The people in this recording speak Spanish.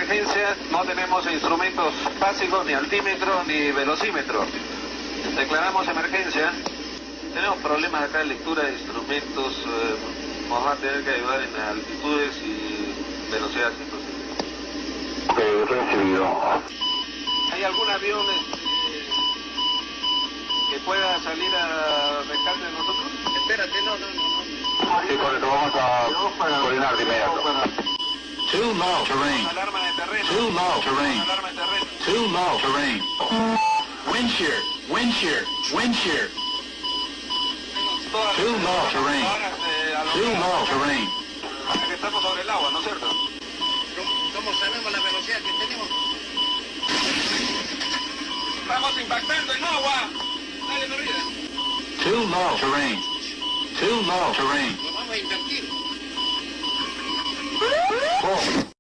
emergencia, no tenemos instrumentos básicos, ni altímetro, ni velocímetro. Declaramos emergencia. Tenemos problemas acá de lectura de instrumentos. Nos van a tener que ayudar en altitudes y velocidades. Recibido. ¿Hay algún avión que pueda salir a rescate de nosotros? Espérate, no. Sí, correcto, vamos a coordinar de inmediato. Too low terrain. Alarma de terreno. Too low terrain. Alarma de terreno. Too low terrain. Wind shear. Wind shear. Wind shear. Todas Too las low terrain. horas, Too low terrain. que estamos sobre el agua, ¿no es cierto? ¿Cómo sabemos la velocidad que tenemos? Estamos impactando en agua. Dale, mi vida. Too low terrain. Too low terrain. Nos vamos a invertir. Full.